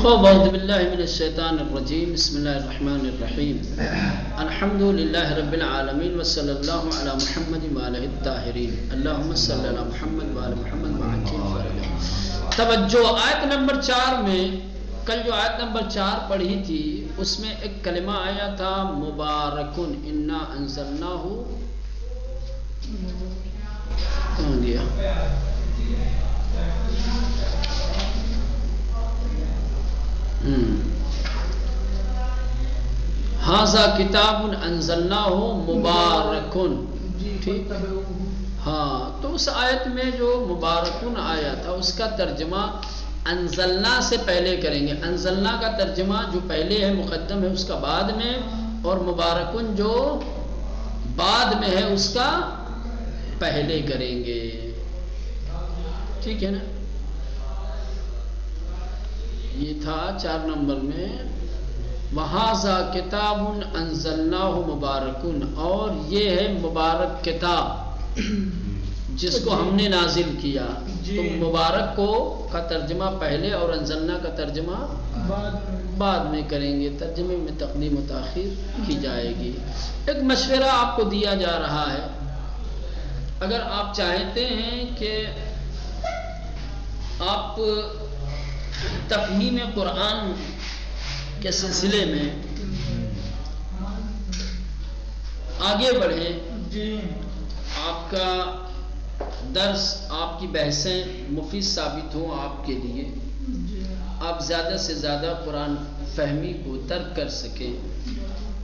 أعوذ بالله من الشيطان الرجيم بسم الله الرحمن الرحيم الحمد لله رب العالمين وصلى الله على محمد وآله الطاهرين اللهم صل على محمد وآل محمد وعجل فرجه. توجہ آیت نمبر 4 میں کل جو آیت نمبر 4 پڑھی تھی اس میں ایک کلمہ آیا تھا مبارکن انا انزلناہ کہاں گیا ھذا کتاب انزلناہ مبارکن. ٹھیک ہاں، تو اس آیت میں جو مبارکن آیا تھا اس کا ترجمہ انزلنا سے پہلے کریں گے. انزلنا کا ترجمہ جو پہلے ہے مقدم ہے اس کا بعد میں، اور مبارکن جو بعد میں ہے اس کا پہلے کریں گے. ٹھیک ہے نا؟ یہ تھا 4 نمبر میں وَهَذَا كِتَابٌ أَنزَلْنَاهُ مُبَارَكٌ، اور یہ ہے مبارک کتاب جس کو ہم نے نازل کیا. تو مبارک کو کا ترجمہ پہلے اور انزلنا کا ترجمہ بعد میں کریں گے. ترجمے میں تقدیم و تاخیر کی جائے گی. ایک مشورہ آپ کو دیا جا رہا ہے، اگر آپ چاہتے ہیں کہ آپ تفہیم قرآن کے سلسلے میں آگے بڑھیں، آپ کا درس آپ کی بحثیں مفید ثابت ہوں آپ کے لیے، آپ زیادہ سے زیادہ قرآن فہمی کو ترک کر سکیں،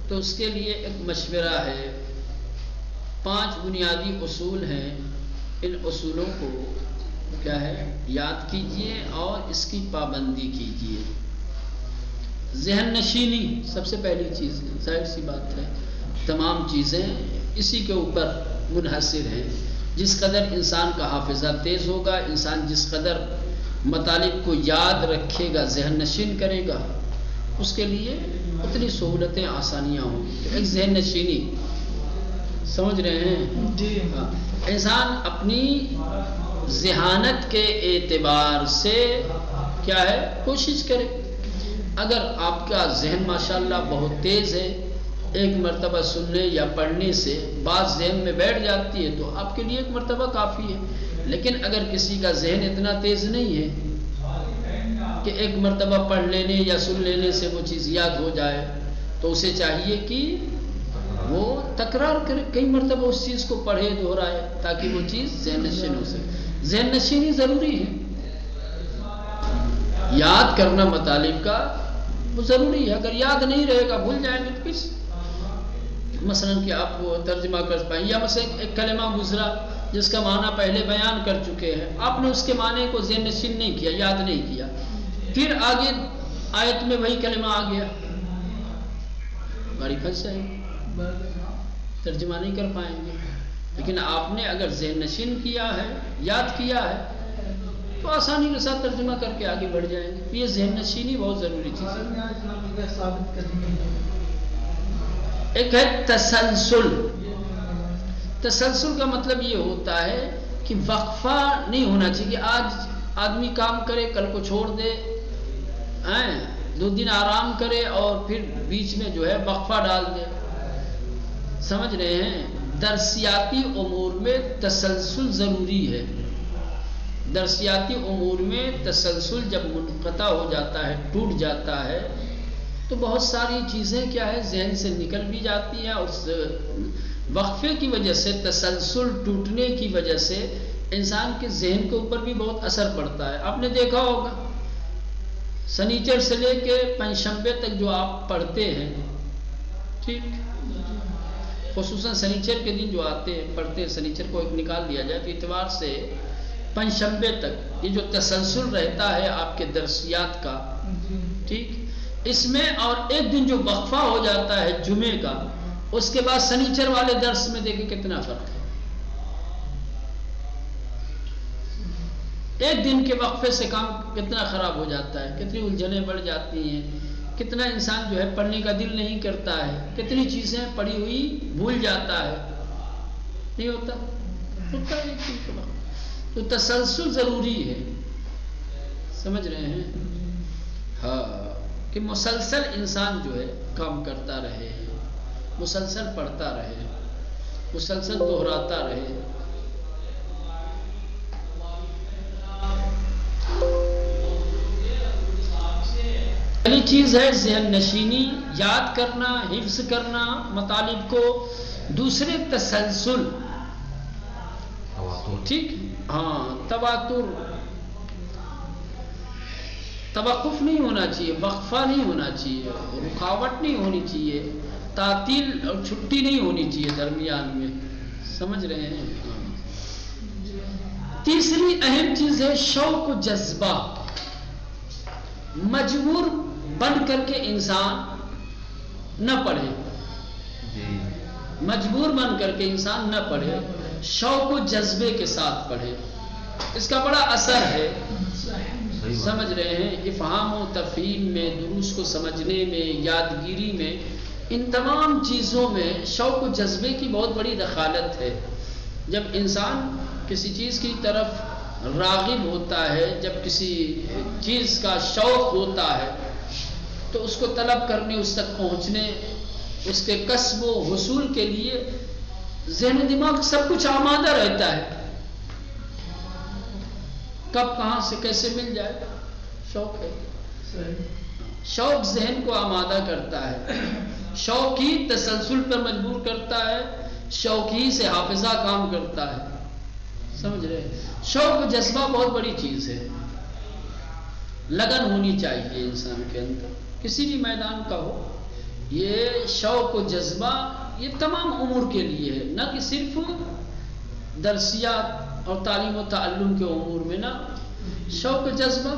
تو اس کے لیے ایک مشورہ ہے. 5 بنیادی اصول ہیں. ان اصولوں کو کیا ہے یاد کیجئے اور اس کی پابندی کیجئے. ذہن نشینی سب سے پہلی چیز ہے. ظاہر سی بات ہے تمام چیزیں اسی کے اوپر منحصر ہیں. جس قدر انسان کا حافظہ تیز ہوگا، انسان جس قدر مطالب کو یاد رکھے گا، ذہن نشین کرے گا، اس کے لیے اتنی سہولتیں آسانیاں ہوں گی. ایک ذہن نشینی سمجھ رہے ہیں؟ انسان اپنی ذہانت کے اعتبار سے کیا ہے کوشش کرے. اگر آپ کا ذہن ماشاءاللہ بہت تیز ہے، ایک مرتبہ سننے یا پڑھنے سے بات ذہن میں بیٹھ جاتی ہے تو آپ کے لیے ایک مرتبہ کافی ہے. لیکن اگر کسی کا ذہن اتنا تیز نہیں ہے کہ ایک مرتبہ پڑھ لینے یا سن لینے سے وہ چیز یاد ہو جائے، تو اسے چاہیے کہ وہ تکرار کرے، کئی مرتبہ اس چیز کو پڑھے، دہرائے، تاکہ وہ چیز ذہن نشین ہو سکے. ذہن نشینی ضروری ہے. یاد کرنا مطالب کا وہ ضروری ہے. اگر یاد نہیں رہے گا بھول جائیں گے تو کس مثلا کہ آپ وہ ترجمہ کر پائیں، یا مثلا ایک کلمہ گزرا جس کا معنی پہلے بیان کر چکے ہیں، آپ نے اس کے معنی کو ذہن نشین نہیں کیا، یاد نہیں کیا، پھر آگے آیت میں وہی کلمہ آ گیا، گاڑی پھنس جائے گی، ترجمہ نہیں کر پائیں گے. لیکن آپ نے اگر ذہن نشین کیا ہے، یاد کیا ہے، تو آسانی کے ساتھ ترجمہ کر کے آگے بڑھ جائیں گے. یہ ذہن نشینی بہت ضروری چیز ہے. ایک ہے تسلسل. تسلسل کا مطلب یہ ہوتا ہے کہ وقفہ نہیں ہونا چاہیے کہ آج آدمی کام کرے کل کو چھوڑ دے، 2 دن آرام کرے اور پھر بیچ میں جو ہے وقفہ ڈال دے. سمجھ رہے ہیں؟ درسیاتی امور میں تسلسل ضروری ہے. درسیاتی امور میں تسلسل جب منقطع ہو جاتا ہے، ٹوٹ جاتا ہے، تو بہت ساری چیزیں کیا ہے ذہن سے نکل بھی جاتی ہیں، اور وقفے کی وجہ سے، تسلسل ٹوٹنے کی وجہ سے انسان کے ذہن کے اوپر بھی بہت اثر پڑتا ہے. آپ نے دیکھا ہوگا سنیچر سے لے کے پنجشنبے تک جو آپ پڑھتے ہیں، ٹھیک، خصوصاً سنیچر کے دن جو آتے ہیں پڑھتے ہیں، سنیچر کو ایک نکال دیا جائے تو اتوار سے پنجشنبے تک یہ جو تسلسل رہتا ہے آپ کے درسیات کا، ٹھیک، اس میں اور ایک دن جو وقفہ ہو جاتا ہے جمعے کا، اس کے بعد سنیچر والے درس میں دیکھیں کتنا فرق ہے. ایک دن کے وقفے سے کام کتنا خراب ہو جاتا ہے، کتنی الجھنیں بڑھ جاتی ہیں، کتنا انسان جو ہے پڑھنے کا دل نہیں کرتا ہے، کتنی چیزیں پڑھی ہوئی بھول جاتا ہے. نہیں ہوتا ہے ایک دن کے وقت. تو تسلسل ضروری ہے. سمجھ رہے ہیں؟ ہاں. کہ مسلسل انسان جو ہے کام کرتا رہے، مسلسل پڑھتا رہے، مسلسل دہراتا رہے. پہلی چیز ہے ذہن نشینی، یاد کرنا، حفظ کرنا مطالب کو. دوسرے تسلسل، ٹھیک، ہاں، تواتر، توقف نہیں ہونا چاہیے، وقفہ نہیں ہونا چاہیے، رکاوٹ نہیں ہونی چاہیے، تعطیل اور چھٹی نہیں ہونی چاہیے درمیان میں. سمجھ رہے ہیں؟ تیسری اہم چیز ہے شوق و جذبہ. مجبور بن کر کے انسان نہ پڑھے، مجبور بن کر کے انسان نہ پڑھے، شوق و جذبے کے ساتھ پڑھے. اس کا بڑا اثر ہے. سمجھ رہے ہیں؟ افہام و تفہیم میں، دروس کو سمجھنے میں، یادگیری میں، ان تمام چیزوں میں شوق و جذبے کی بہت بڑی دخالت ہے. جب انسان کسی چیز کی طرف راغب ہوتا ہے، جب کسی چیز کا شوق ہوتا ہے، تو اس کو طلب کرنے، اس تک پہنچنے، اس کے کسب و حصول کے لیے ذہن و دماغ سب کچھ آمادہ رہتا ہے. کب کہاں سے کیسے مل جائے، شوق ہے. شوق ذہن کو آمادہ کرتا ہے، شوق ہی تسلسل پر مجبور کرتا ہے، شوق ہی سے حافظہ کام کرتا ہے. سمجھ رہے؟ شوق و جذبہ بہت بڑی چیز ہے. لگن ہونی چاہیے انسان کے اندر، کسی بھی میدان کا ہو. یہ شوق و جذبہ یہ تمام امور کے لیے ہے، نہ کہ صرف درسیات اور تعلیم و تعلم کے امور میں. نہ، شوق و جذبہ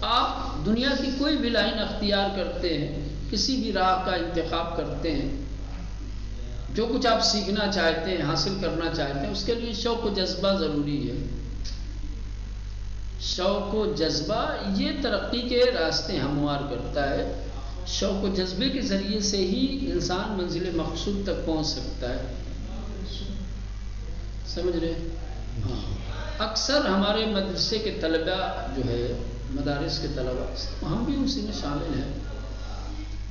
آپ دنیا کی کوئی بھی لائن اختیار کرتے ہیں، کسی بھی راہ کا انتخاب کرتے ہیں، جو کچھ آپ سیکھنا چاہتے ہیں، حاصل کرنا چاہتے ہیں، اس کے لیے شوق و جذبہ ضروری ہے. شوق و جذبہ یہ ترقی کے راستے ہموار کرتا ہے. شوق و جذبے کے ذریعے سے ہی انسان منزل مقصود تک پہنچ سکتا ہے. سمجھ رہے؟ ہاں. اکثر ہمارے مدرسے کے طلباء جو ہے، مدارس کے طلباء، ہم بھی اسی میں شامل ہیں،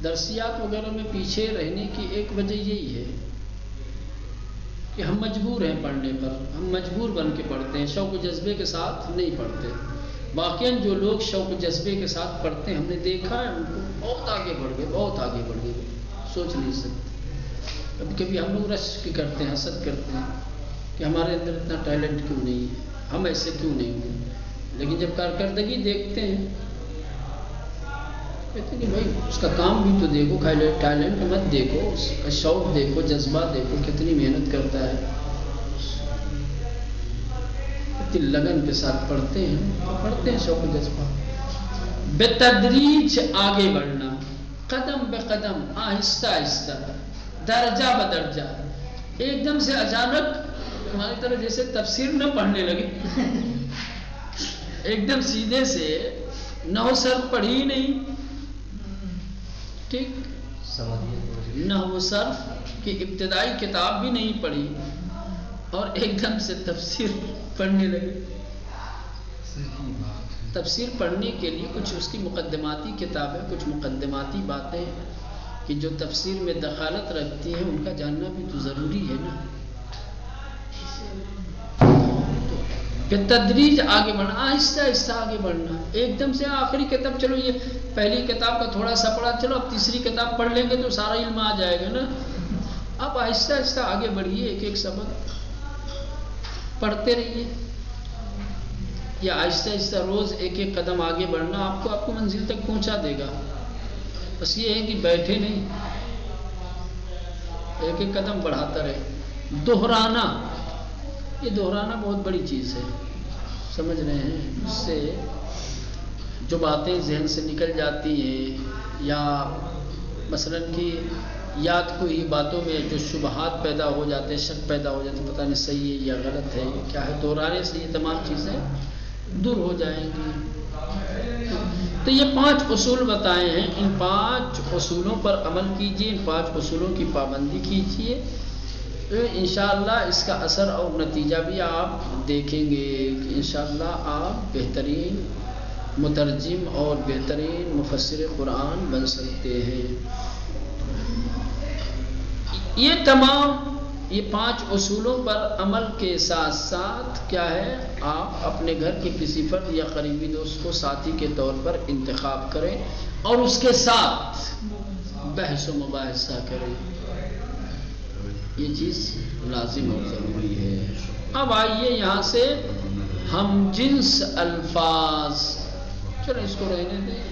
درسیات وغیرہ میں پیچھے رہنے کی ایک وجہ یہی ہے کہ ہم مجبور ہیں پڑھنے پر، ہم مجبور بن کے پڑھتے ہیں، شوق و جذبے کے ساتھ نہیں پڑھتے. واقعاً جو لوگ شوق و جذبے کے ساتھ پڑھتے ہیں، ہم نے دیکھا ہے ان کو بہت آگے بڑھ گئے، بہت آگے بڑھ گئے، سوچ نہیں سکتے. کبھی کبھی ہم لوگ رشک کرتے ہیں، حسد کرتے ہیں کہ ہمارے اندر اتنا ٹیلنٹ کیوں نہیں ہے، ہم ایسے کیوں نہیں ہوئے. لیکن جب کارکردگی دیکھتے ہیں کہتے ہیں کہ بھائی اس کا کام بھی تو دیکھو، ٹیلنٹ مت دیکھو، اس کا شوق دیکھو، جذبہ دیکھو، کتنی محنت کرتا ہے، کتنی لگن کے ساتھ پڑھتے ہیں شوق و جذبہ. بتدریج آگے بڑھنا، قدم بے قدم، آہستہ آہستہ، درجہ بدرجہ. ایک دم سے اچانک ہماری طرح جیسے تفسیر نہ پڑھنے لگے، ایک دم سیدھے سے نحو صرف پڑھی ہی نہیں، ٹھیک، نحو صرف کی ابتدائی کتاب بھی نہیں پڑھی اور ایک دم سے تفسیر پڑھنے لگے. تفسیر پڑھنے کے لیے کچھ اس کی مقدماتی کتابیں، کچھ مقدماتی باتیں کہ جو تفسیر میں دخالت رکھتی ہیں، ان کا جاننا بھی تو ضروری ہے نا. پھر تدریج آگے بڑھنا، آہستہ آہستہ آگے بڑھنا. ایک دم سے آخری کتاب، چلو یہ پہلی کتاب کا تھوڑا سا پڑھا، چلو اب تیسری کتاب پڑھ لیں گے تو سارا علم آ جائے گا نا. اب آہستہ آہستہ آگے بڑھیے، ایک ایک سبق پڑھتے رہیے. یا آہستہ آہستہ روز ایک ایک قدم آگے بڑھنا آپ کو منزل تک پہنچا دے گا. بس یہ ہے کہ بیٹھے نہیں، ایک ایک قدم بڑھاتا رہے. دہرانا، یہ دہرانا بہت بڑی چیز ہے. سمجھ رہے ہیں؟ اس سے جو باتیں ذہن سے نکل جاتی ہیں، یا مثلاً کہ یاد کو ہی باتوں میں جو شبہات پیدا ہو جاتے ہیں، شک پیدا ہو جاتے ہیں، پتہ نہیں صحیح ہے یا غلط ہے، کیا ہے، دہرانے سے یہ تمام چیزیں دور ہو جائیں گی. تو یہ 5 اصول بتائے ہیں، ان 5 اصولوں پر عمل کیجیے، ان 5 اصولوں کی پابندی کیجیے. انشاءاللہ اس کا اثر اور نتیجہ بھی آپ دیکھیں گے کہ انشاءاللہ آپ بہترین مترجم اور بہترین مفسر قرآن بن سکتے ہیں۔ یہ تمام یہ 5 اصولوں پر عمل کے ساتھ ساتھ کیا ہے، آپ اپنے گھر کے کسی فرد یا قریبی دوست کو ساتھی کے طور پر انتخاب کریں اور اس کے ساتھ بحث و مباحثہ کریں، یہ چیز لازم اور ضروری ہے۔ اب آئیے یہاں سے ہم جنس الفاظ، چلو اس کو رہنے دیں۔